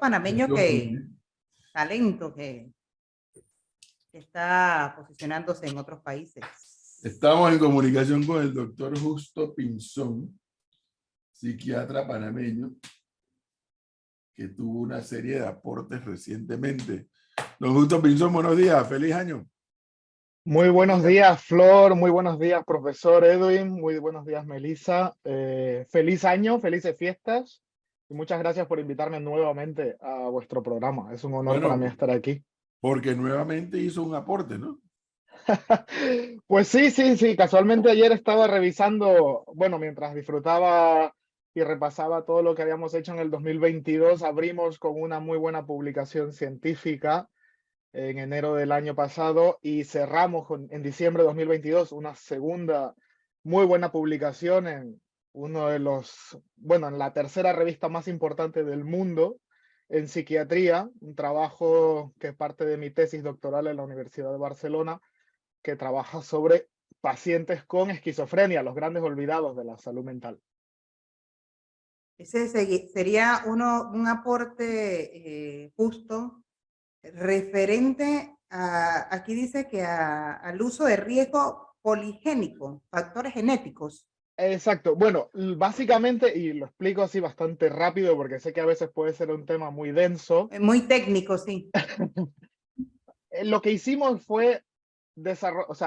panameño Yo que, vine. talento que está posicionándose en otros países. Estamos en comunicación con el doctor Justo Pinzón, psiquiatra panameño, que tuvo una serie de aportes recientemente. Don Justo Pinzón, buenos días, feliz año. Muy buenos Bienvenido. días, Flor. Muy buenos días, profesor Edwin. Muy buenos días, Melissa. Feliz año, felices fiestas. Y muchas gracias por invitarme nuevamente a vuestro programa. Es un honor para mí estar aquí. Porque nuevamente hizo un aporte, ¿no? Pues sí. Casualmente ayer estaba revisando, bueno, mientras disfrutaba y repasaba todo lo que habíamos hecho en el 2022, abrimos con una muy buena publicación científica en enero del año pasado y cerramos en diciembre de 2022 una segunda muy buena publicación en uno de los, bueno, en la tercera revista más importante del mundo en psiquiatría, un trabajo que es parte de mi tesis doctoral en la Universidad de Barcelona, que trabaja sobre pacientes con esquizofrenia, los grandes olvidados de la salud mental. Ese sería un aporte justo referente a, aquí dice que al uso de riesgo poligénico, factores genéticos. Exacto. Bueno, básicamente, y lo explico así bastante rápido porque sé que a veces puede ser un tema muy denso. Muy técnico, sí. Lo que hicimos fue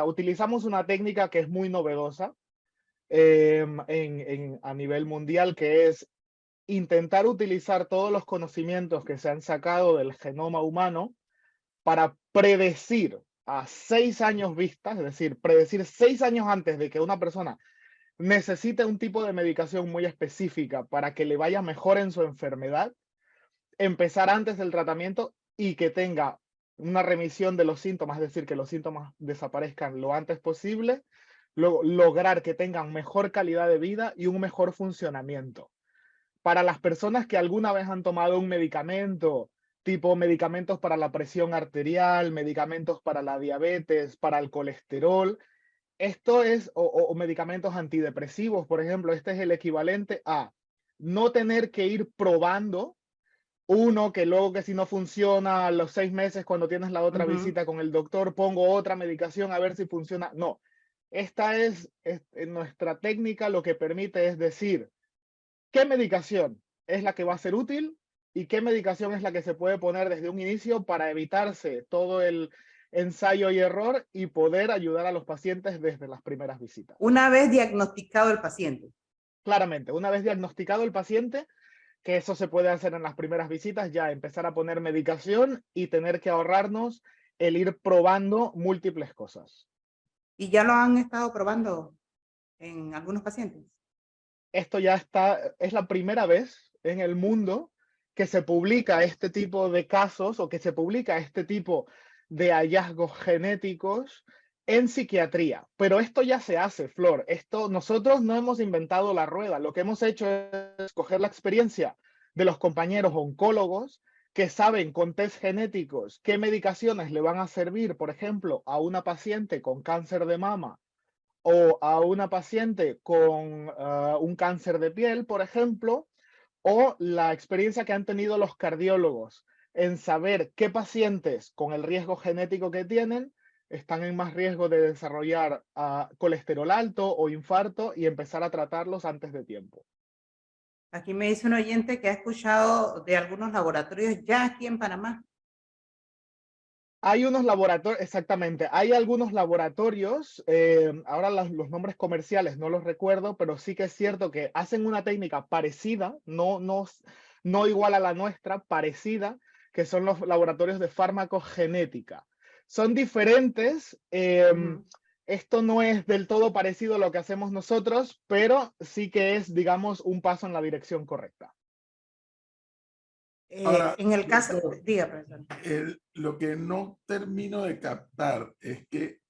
utilizamos una técnica que es muy novedosa a nivel mundial, que es intentar utilizar todos los conocimientos que se han sacado del genoma humano para predecir a 6 años vista, es decir, predecir 6 años antes de que una persona necesite un tipo de medicación muy específica para que le vaya mejor en su enfermedad, empezar antes del tratamiento y que tenga una remisión de los síntomas, es decir, que los síntomas desaparezcan lo antes posible, luego lograr que tengan mejor calidad de vida y un mejor funcionamiento. Para las personas que alguna vez han tomado un medicamento, tipo medicamentos para la presión arterial, medicamentos para la diabetes, para el colesterol, esto es, o medicamentos antidepresivos, por ejemplo, este es el equivalente a no tener que ir probando uno que luego, que si no funciona a los 6 meses cuando tienes la otra visita con el doctor, pongo otra medicación a ver si funciona. No, esta es nuestra técnica, lo que permite es decir qué medicación es la que va a ser útil y qué medicación es la que se puede poner desde un inicio para evitarse todo el ensayo y error y poder ayudar a los pacientes desde las primeras visitas. Una vez diagnosticado el paciente. Claramente, una vez diagnosticado el paciente, que eso se puede hacer en las primeras visitas, ya empezar a poner medicación y tener que ahorrarnos el ir probando múltiples cosas. ¿Y ya lo han estado probando en algunos pacientes? Esto ya está, es la primera vez en el mundo que se publica este tipo de casos o que se publica este tipo de hallazgos genéticos en psiquiatría. Pero esto ya se hace, Flor. Nosotros no hemos inventado la rueda. Lo que hemos hecho es coger la experiencia de los compañeros oncólogos que saben con test genéticos qué medicaciones le van a servir, por ejemplo, a una paciente con cáncer de mama o a una paciente con un cáncer de piel, por ejemplo, o la experiencia que han tenido los cardiólogos en saber qué pacientes con el riesgo genético que tienen están en más riesgo de desarrollar colesterol alto o infarto y empezar a tratarlos antes de tiempo. Aquí me dice un oyente que ha escuchado de algunos laboratorios ya aquí en Panamá. Hay unos laboratorios, exactamente, hay algunos laboratorios, ahora los nombres comerciales no los recuerdo, pero sí que es cierto que hacen una técnica parecida, no igual a la nuestra, parecida, que son los laboratorios de farmacogenética. Son diferentes, esto no es del todo parecido a lo que hacemos nosotros, pero sí que es, digamos, un paso en la dirección correcta. Ahora, En el caso, doctor, diga, profesor. lo que no termino de captar es que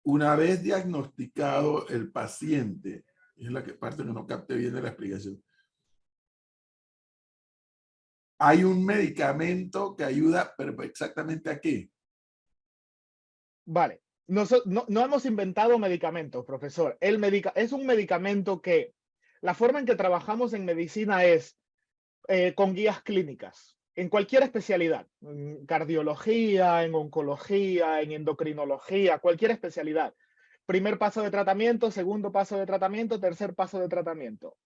una vez diagnosticado el paciente, es la parte que no capte bien de la explicación, hay un medicamento que ayuda, pero exactamente ¿a qué? Vale, no hemos inventado medicamentos, profesor. Es un medicamento que la forma en que trabajamos en medicina es con guías clínicas. en cualquier especialidad, en cardiología, en oncología, en endocrinología, cualquier especialidad. Primer paso de tratamiento, segundo paso de tratamiento, tercer paso de tratamiento.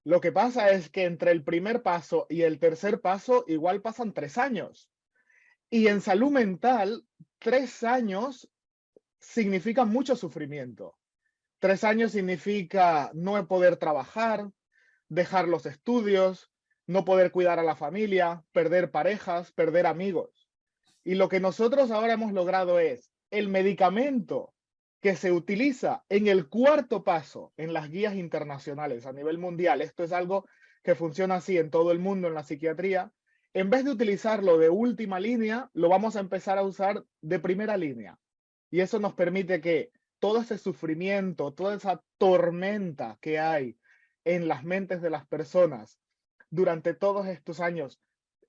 Lo que pasa es que entre el primer paso y el tercer paso igual pasan 3 años. Y en salud mental, 3 años significa mucho sufrimiento. 3 años significa no poder trabajar, dejar los estudios, no poder cuidar a la familia, perder parejas, perder amigos. Y lo que nosotros ahora hemos logrado es el medicamento que se utiliza en el cuarto paso en las guías internacionales a nivel mundial. Esto es algo que funciona así en todo el mundo en la psiquiatría. En vez de utilizarlo de última línea, lo vamos a empezar a usar de primera línea. Y eso nos permite que todo ese sufrimiento, toda esa tormenta que hay en las mentes de las personas durante todos estos años,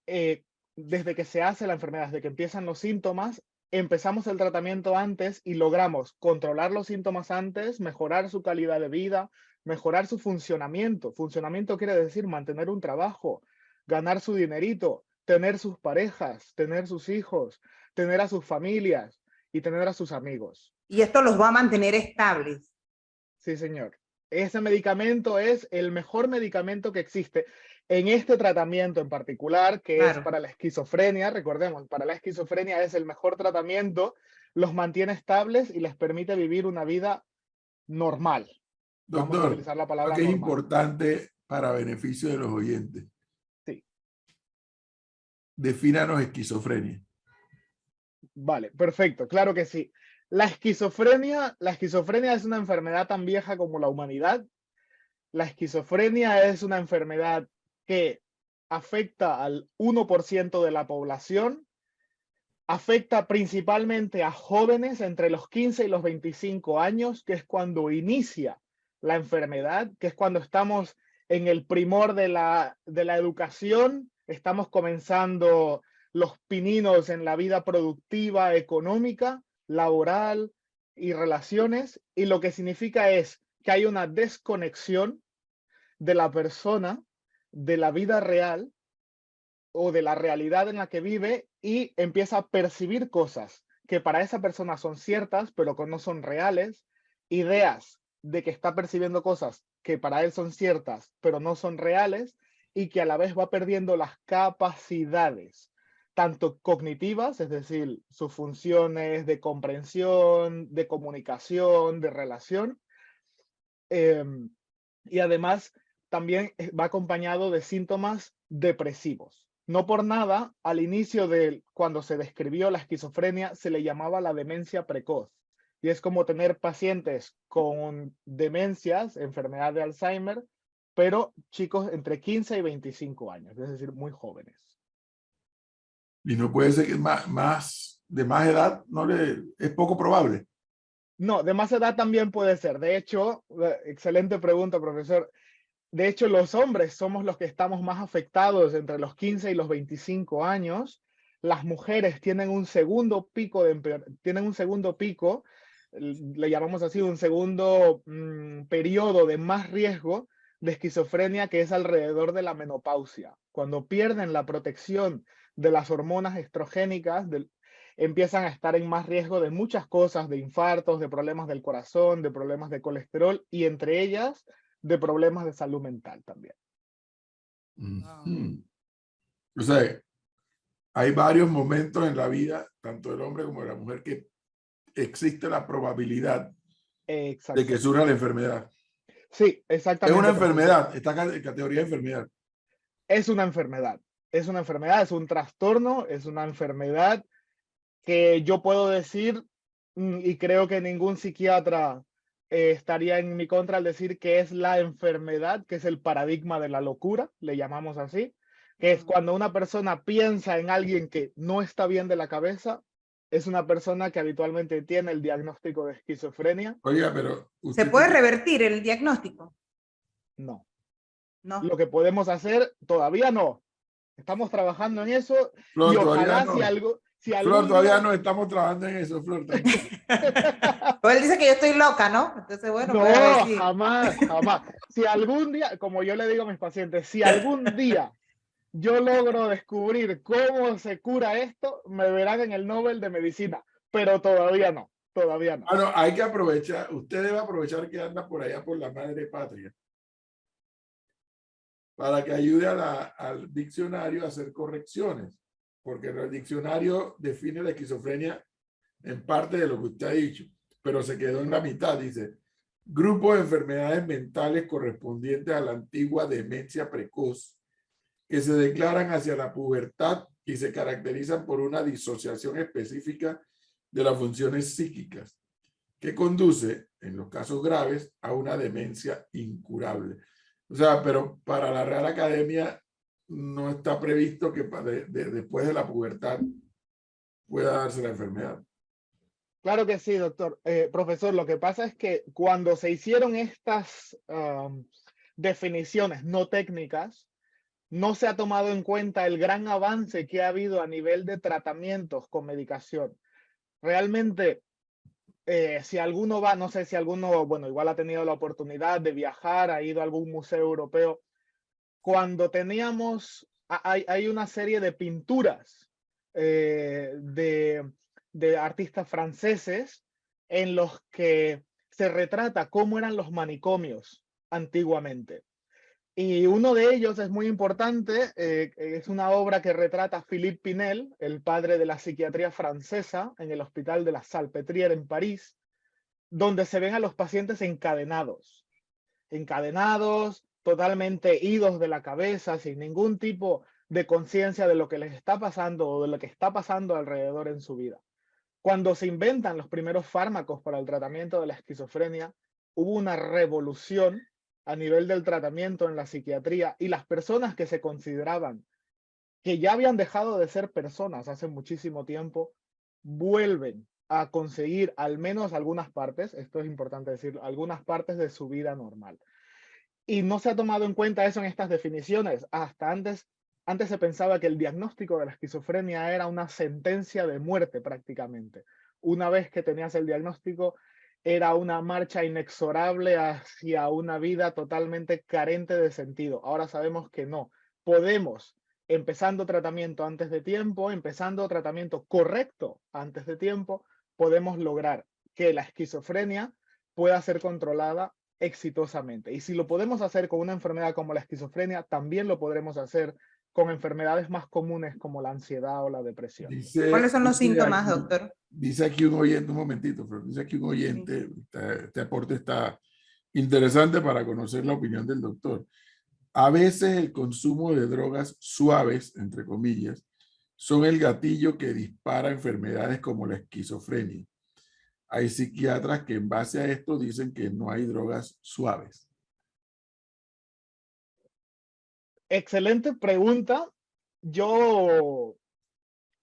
desde que se hace la enfermedad, desde que empiezan los síntomas, empezamos el tratamiento antes y logramos controlar los síntomas antes, mejorar su calidad de vida, mejorar su funcionamiento. Funcionamiento quiere decir mantener un trabajo, ganar su dinerito, tener sus parejas, tener sus hijos, tener a sus familias y tener a sus amigos. Y esto los va a mantener estables. Sí, señor. Ese medicamento es el mejor medicamento que existe en este tratamiento en particular, que es para la esquizofrenia. Recordemos, para la esquizofrenia es el mejor tratamiento, los mantiene estables y les permite vivir una vida normal. Vamos a Doctor, utilizar la palabra que es normal. importante para beneficio de los oyentes. Sí. Defínanos esquizofrenia. Vale, perfecto, claro que sí. La esquizofrenia es una enfermedad tan vieja como la humanidad. La esquizofrenia es una enfermedad que afecta al 1% de la población, afecta principalmente a jóvenes entre los 15 y los 25 años, que es cuando inicia la enfermedad, que es cuando estamos en el primor de la educación, estamos comenzando los pininos en la vida productiva, económica, laboral y relaciones, y lo que significa es que hay una desconexión de la persona, de la vida real o de la realidad en la que vive y empieza a percibir cosas que para esa persona son ciertas, pero que no son reales, ideas de que está percibiendo cosas que para él son ciertas, pero no son reales, y que a la vez va perdiendo las capacidades, tanto cognitivas, es decir, sus funciones de comprensión, de comunicación, de relación, y además también va acompañado de síntomas depresivos. No por nada, al inicio de cuando se describió la esquizofrenia, se le llamaba la demencia precoz. Y es como tener pacientes con demencias, enfermedad de Alzheimer, pero chicos entre 15 y 25 años, es decir, muy jóvenes. Y no puede ser que de más edad es poco probable. No, de más edad también puede ser. De hecho, excelente pregunta, profesor. De hecho, los hombres somos los que estamos más afectados entre los 15 y los 25 años. Las mujeres tienen un segundo pico, le llamamos así, un segundo periodo de más riesgo de esquizofrenia, que es alrededor de la menopausia. Cuando pierden la protección de las hormonas estrogénicas, empiezan a estar en más riesgo de muchas cosas, de infartos, de problemas del corazón, de problemas de colesterol y entre ellas de problemas de salud mental también. O sea, hay varios momentos en la vida, tanto del hombre como de la mujer, que existe la probabilidad de que surja la enfermedad. Sí, exactamente. Es una enfermedad, está en categoría de enfermedad. Es una enfermedad, es un trastorno, es una enfermedad que yo puedo decir, y creo que ningún psiquiatra estaría en mi contra al decir que es la enfermedad, que es el paradigma de la locura, le llamamos así, que es cuando una persona piensa en alguien que no está bien de la cabeza, es una persona que habitualmente tiene el diagnóstico de esquizofrenia. Oiga, pero ¿se puede revertir el diagnóstico? No. No. Lo que podemos hacer, todavía no. Estamos trabajando en eso. Flor, y ojalá no. si Flor, todavía día... no estamos trabajando en eso, Flor. Pues él dice que yo estoy loca, ¿no? Entonces, bueno, no, decir. jamás. Si algún día, como yo le digo a mis pacientes, si algún día yo logro descubrir cómo se cura esto, me verán en el Nobel de Medicina, pero todavía no, todavía no. Bueno, hay que aprovechar, usted debe aprovechar que anda por allá por la madre patria para que ayude al diccionario a hacer correcciones, porque el diccionario define la esquizofrenia en parte de lo que usted ha dicho, pero se quedó en la mitad, dice, grupo de enfermedades mentales correspondientes a la antigua demencia precoz, que se declaran hacia la pubertad y se caracterizan por una disociación específica de las funciones psíquicas, que conduce, en los casos graves, a una demencia incurable. O sea, pero para la Real Academia no está previsto que después de la pubertad pueda darse la enfermedad. Claro que sí, doctor. Profesor, lo que pasa es que cuando se hicieron estas definiciones no técnicas, no se ha tomado en cuenta el gran avance que ha habido a nivel de tratamientos con medicación. Realmente, si alguno va, no sé si alguno, bueno, igual ha tenido la oportunidad de viajar, ha ido a algún museo europeo, cuando teníamos, hay una serie de pinturas de artistas franceses en los que se retrata cómo eran los manicomios antiguamente. Y uno de ellos es muy importante, es una obra que retrata a Philippe Pinel, el padre de la psiquiatría francesa, en el Hospital de la Salpêtrière en París, donde se ven a los pacientes encadenados, totalmente idos de la cabeza, sin ningún tipo de conciencia de lo que les está pasando o de lo que está pasando alrededor en su vida. Cuando se inventan los primeros fármacos para el tratamiento de la esquizofrenia, hubo una revolución a nivel del tratamiento en la psiquiatría, y las personas que se consideraban que ya habían dejado de ser personas hace muchísimo tiempo, vuelven a conseguir al menos algunas partes, esto es importante decirlo, algunas partes de su vida normal. Y no se ha tomado en cuenta eso en estas definiciones. Hasta antes se pensaba que el diagnóstico de la esquizofrenia era una sentencia de muerte prácticamente. Una vez que tenías el diagnóstico, era una marcha inexorable hacia una vida totalmente carente de sentido. Ahora sabemos que no. Podemos, empezando tratamiento antes de tiempo, empezando tratamiento correcto antes de tiempo, podemos lograr que la esquizofrenia pueda ser controlada exitosamente. Y si lo podemos hacer con una enfermedad como la esquizofrenia, también lo podremos hacer con enfermedades más comunes como la ansiedad o la depresión. ¿Cuáles son los síntomas, Aquí, doctor? dice aquí un oyente, un momentito, pero dice aquí un oyente, este aporte está interesante para conocer la opinión del doctor. A veces el consumo de drogas suaves, entre comillas, son el gatillo que dispara enfermedades como la esquizofrenia. Hay psiquiatras que en base a esto dicen que no hay drogas suaves. Excelente pregunta. Yo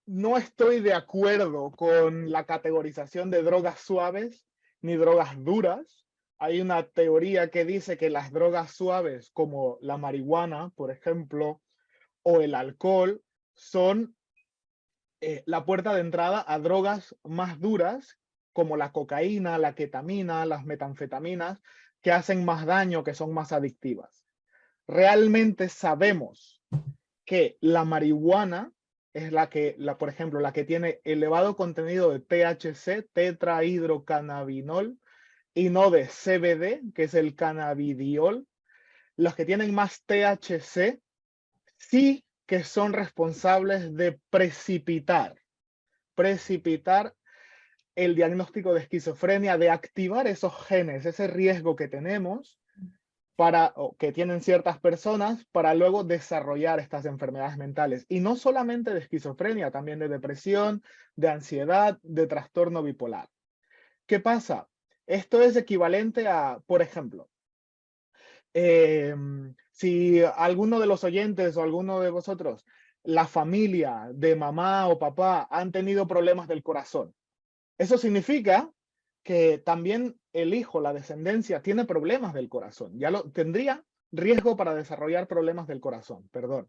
no estoy de acuerdo con la categorización de drogas suaves ni drogas duras. Hay una teoría que dice que las drogas suaves, como la marihuana, por ejemplo, o el alcohol, son la puerta de entrada a drogas más duras, como la cocaína, la ketamina, las metanfetaminas, que hacen más daño, que son más adictivas. Realmente sabemos que la marihuana es por ejemplo, la que tiene elevado contenido de THC, tetrahidrocannabinol, y no de CBD, que es el cannabidiol. Los que tienen más THC sí que son responsables de precipitar el diagnóstico de esquizofrenia, de activar esos genes, ese riesgo que tenemos o que tienen ciertas personas para luego desarrollar estas enfermedades mentales. Y no solamente de esquizofrenia, también de depresión, de ansiedad, de trastorno bipolar. ¿Qué pasa? Esto es equivalente a, por ejemplo, si alguno de los oyentes o alguno de vosotros, la familia de mamá o papá han tenido problemas del corazón, eso significa que también el hijo, la descendencia, tiene problemas del corazón. Tendría riesgo para desarrollar problemas del corazón, perdón.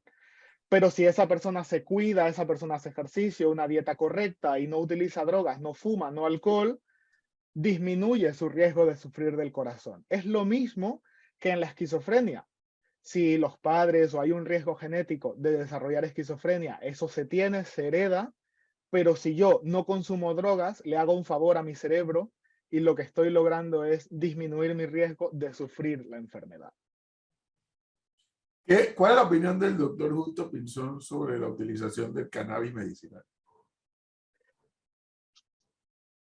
Pero si esa persona se cuida, esa persona hace ejercicio, una dieta correcta y no utiliza drogas, no fuma, no alcohol, disminuye su riesgo de sufrir del corazón. Es lo mismo que en la esquizofrenia. si los padres o hay un riesgo genético de desarrollar esquizofrenia, eso se tiene, se hereda, pero si yo no consumo drogas, le hago un favor a mi cerebro y lo que estoy logrando es disminuir mi riesgo de sufrir la enfermedad. ¿Cuál es la opinión del doctor Justo Pinzón sobre la utilización del cannabis medicinal?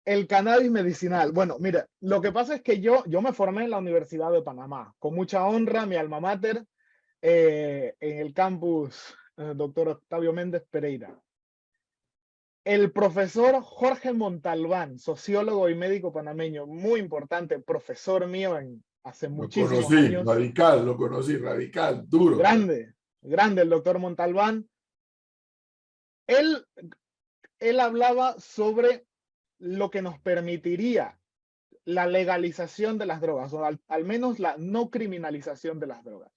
El cannabis medicinal. Bueno, mira, lo que pasa es que yo me formé en la Universidad de Panamá, con mucha honra, mi alma mater, en el campus doctor Octavio Méndez Pereira. El profesor Jorge Montalbán, sociólogo y médico panameño, muy importante, profesor mío hace Lo muchísimos conocí, años. radical, lo conocí, radical, duro. Grande, grande el doctor Montalbán. Él hablaba sobre lo que nos permitiría la legalización de las drogas, o al menos la no criminalización de las drogas.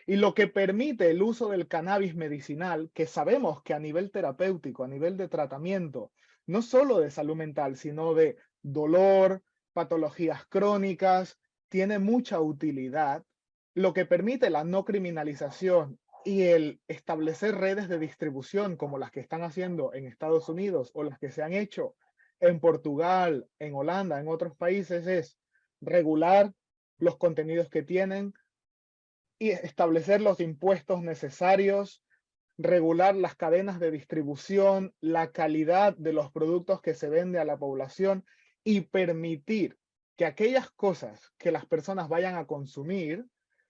Y lo que permite el uso del cannabis medicinal, que sabemos que a nivel terapéutico, a nivel de tratamiento, no solo de salud mental, sino de dolor, patologías crónicas, tiene mucha utilidad. Lo que permite la no criminalización y el establecer redes de distribución como las que están haciendo en Estados Unidos o las que se han hecho en Portugal, en Holanda, en otros países, es regular los contenidos que tienen y establecer los impuestos necesarios, regular las cadenas de distribución, la calidad de los productos que se vende a la población y permitir que aquellas cosas que las personas vayan a consumir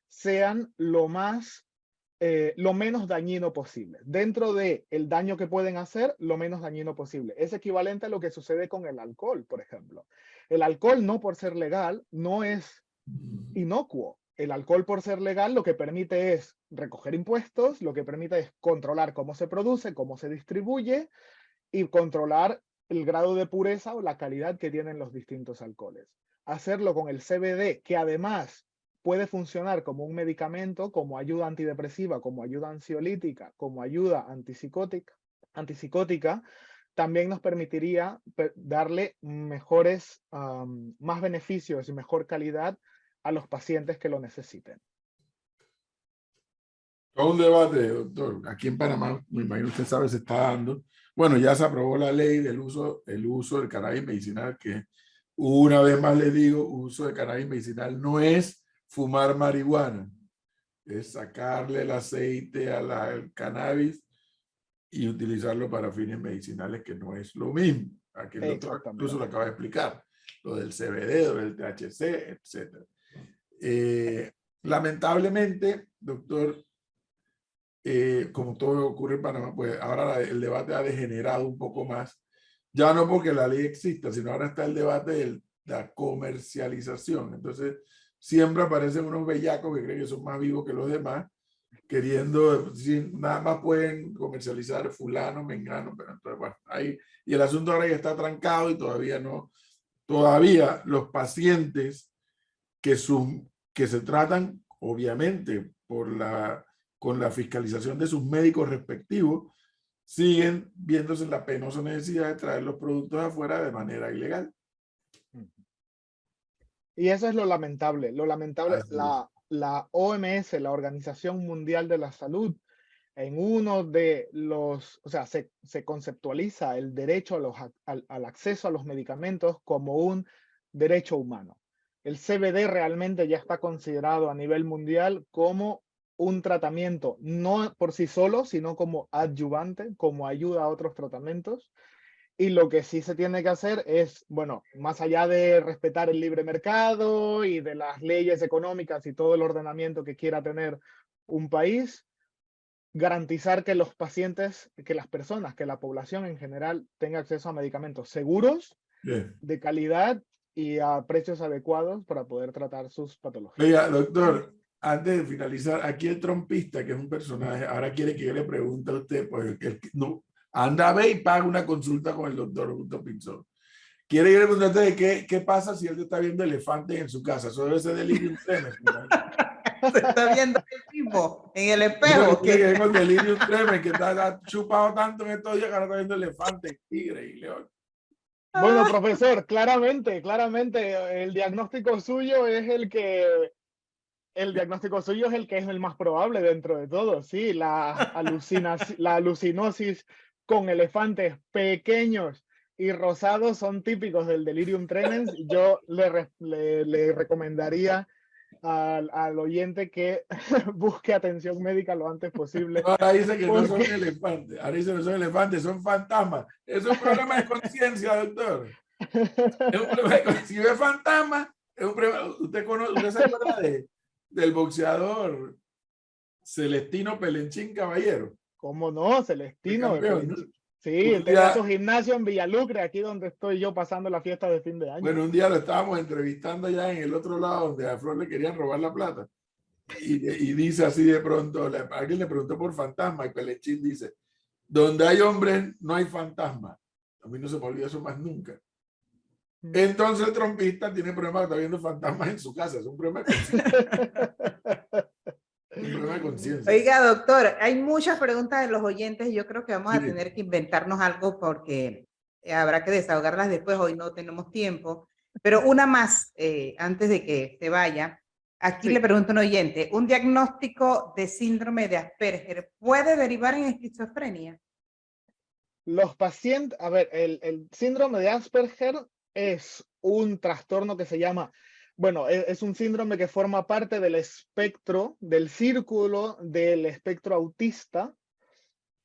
sean lo menos dañino posible. Dentro de el daño que pueden hacer, lo menos dañino posible. Es equivalente a lo que sucede con el alcohol, por ejemplo. El alcohol, no por ser legal, no es inocuo. El alcohol, por ser legal, lo que permite es recoger impuestos, lo que permite es controlar cómo se produce, cómo se distribuye y controlar el grado de pureza o la calidad que tienen los distintos alcoholes. Hacerlo con el CBD, que además puede funcionar como un medicamento, como ayuda antidepresiva, como ayuda ansiolítica, como ayuda antipsicótica, también nos permitiría darle más beneficios y mejor calidad a los pacientes que lo necesiten. Todo un debate, doctor. Aquí en Panamá, me imagino usted sabe, se está dando. Bueno, ya se aprobó la ley del uso del cannabis medicinal, que una vez más le digo, uso de cannabis medicinal no es fumar marihuana, es sacarle el aceite al cannabis y utilizarlo para fines medicinales, que no es lo mismo. Aquí el doctor incluso lo acaba de explicar, lo del CBD, lo del THC, etc. Lamentablemente, doctor, como todo ocurre en Panamá, pues ahora el debate ha degenerado un poco más, ya no porque la ley exista, sino ahora está el debate de la comercialización. Entonces, siempre aparecen unos bellacos que creen que son más vivos que los demás, queriendo, nada más pueden comercializar fulano, mengano, pero entonces, bueno, ahí, y el asunto ahora ya está trancado y todavía los pacientes que se tratan, obviamente, con la fiscalización de sus médicos respectivos, siguen viéndose la penosa necesidad de traer los productos afuera de manera ilegal. Y eso es lo lamentable. La OMS, la Organización Mundial de la Salud, en uno de los, o sea, se conceptualiza el derecho al acceso a los medicamentos como un derecho humano. El CBD realmente ya está considerado a nivel mundial como un tratamiento, no por sí solo, sino como adyuvante, como ayuda a otros tratamientos. Y lo que sí se tiene que hacer es, bueno, más allá de respetar el libre mercado y de las leyes económicas y todo el ordenamiento que quiera tener un país, garantizar que los pacientes, que las personas, que la población en general tenga acceso a medicamentos seguros, de calidad y a precios adecuados para poder tratar sus patologías. Oiga, doctor, antes de finalizar, aquí el trompista, que es un personaje, ahora quiere que yo le pregunte a usted, pues, no, anda a ver y paga una consulta con el doctor Justo Pinzón. Quiere que le pregunte a usted qué pasa si él está viendo elefantes en su casa. Eso debe ser delirium tremens. Se está viendo el mismo en el espejo. Que con delirium tremens, que está chupado tanto en estos días que ahora está viendo elefantes, tigres y león. Bueno, profesor, claramente, el diagnóstico suyo es el diagnóstico suyo es el que es el más probable dentro de todo, sí, la alucinosis con elefantes pequeños y rosados son típicos del delirium tremens. Yo le recomendaría al oyente que busque atención médica lo antes posible. Ahora dice que no son Porque elefantes. Ahora dice que no son elefantes, son fantasmas. Es un problema de conciencia, doctor. Es un problema de conciencia. Si ve fantasmas, es un problema. ¿Usted se acuerda del boxeador Celestino Pelenchín Caballero? ¿cómo no? El Celestino. campeón, ¿no? Sí, Un tenía día, su gimnasio en Villalucre, aquí donde estoy yo pasando la fiesta de fin de año. bueno, un día lo estábamos entrevistando ya en el otro lado donde a Flor le querían robar la plata. Y dice así de pronto, alguien le preguntó por fantasma y Pelenchín dice, donde hay hombres no hay fantasma. A mí no se me olvida eso más nunca. Entonces el trompista tiene problemas, está viendo fantasmas en su casa. Es un problema de conciencia. Un problema de conciencia. Oiga, doctor, hay muchas preguntas de los oyentes y yo creo que vamos a Sí. tener que inventarnos algo porque habrá que desahogarlas después. Hoy no tenemos tiempo. Pero una más, antes de que se vaya. Aquí Sí. le pregunto a un oyente, ¿un diagnóstico de síndrome de Asperger puede derivar en esquizofrenia? Los pacientes, a ver, el síndrome de Asperger es un trastorno que se llama, bueno, es un síndrome que forma parte del espectro, del círculo del espectro autista.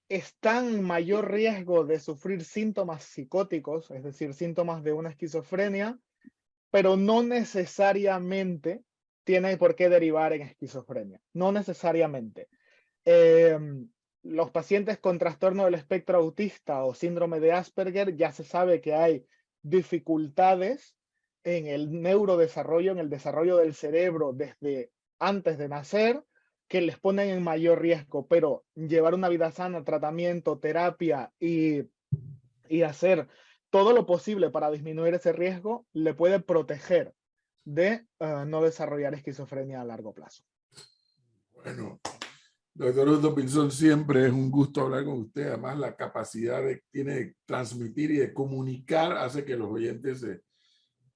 Está en mayor riesgo de sufrir síntomas psicóticos, es decir, síntomas de una esquizofrenia, pero no necesariamente tiene por qué derivar en esquizofrenia, no necesariamente. Los pacientes con trastorno del espectro autista o síndrome de Asperger ya se sabe que hay dificultades en el neurodesarrollo, en el desarrollo del cerebro desde antes de nacer, que les ponen en mayor riesgo, pero llevar una vida sana, tratamiento, terapia y hacer todo lo posible para disminuir ese riesgo le puede proteger de no desarrollar esquizofrenia a largo plazo. Bueno, doctor Justo Pinzón, siempre es un gusto hablar con usted. Además, la capacidad que tiene de transmitir y de comunicar hace que los oyentes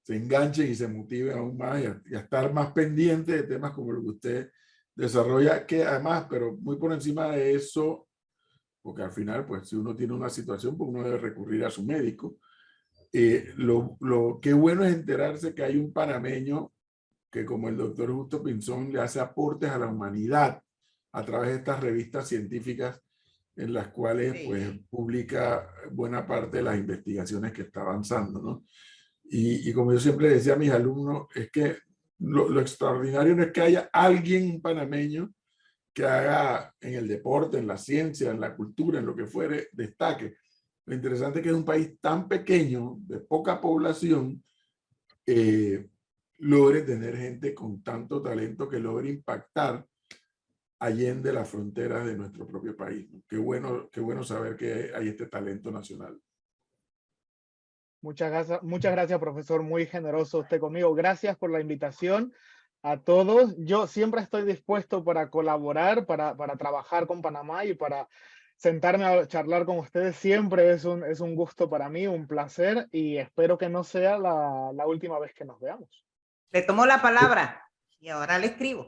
se enganchen y se motiven aún más y a estar más pendientes de temas como lo que usted desarrolla, que además, pero muy por encima de eso, porque al final, pues si uno tiene una situación, pues uno debe recurrir a su médico. Qué bueno es enterarse que hay un panameño que, como el doctor Justo Pinzón, le hace aportes a la humanidad a través de estas revistas científicas en las cuales Sí. pues publica buena parte de las investigaciones que está avanzando, ¿no? Y como yo siempre decía a mis alumnos, es que lo extraordinario no es que haya alguien panameño que haga en el deporte, en la ciencia, en la cultura, en lo que fuere, destaque. Lo interesante es que es un país tan pequeño, de poca población, logre tener gente con tanto talento que logre impactar allende las fronteras de nuestro propio país. Qué bueno saber que hay este talento nacional. Muchas gracias, profesor, muy generoso usted conmigo. Gracias por la invitación a todos. Yo siempre estoy dispuesto para colaborar, para trabajar con Panamá y para sentarme a charlar con ustedes. Siempre es un gusto para mí, un placer, y espero que no sea la última vez que nos veamos. Le tomó la palabra y ahora le escribo.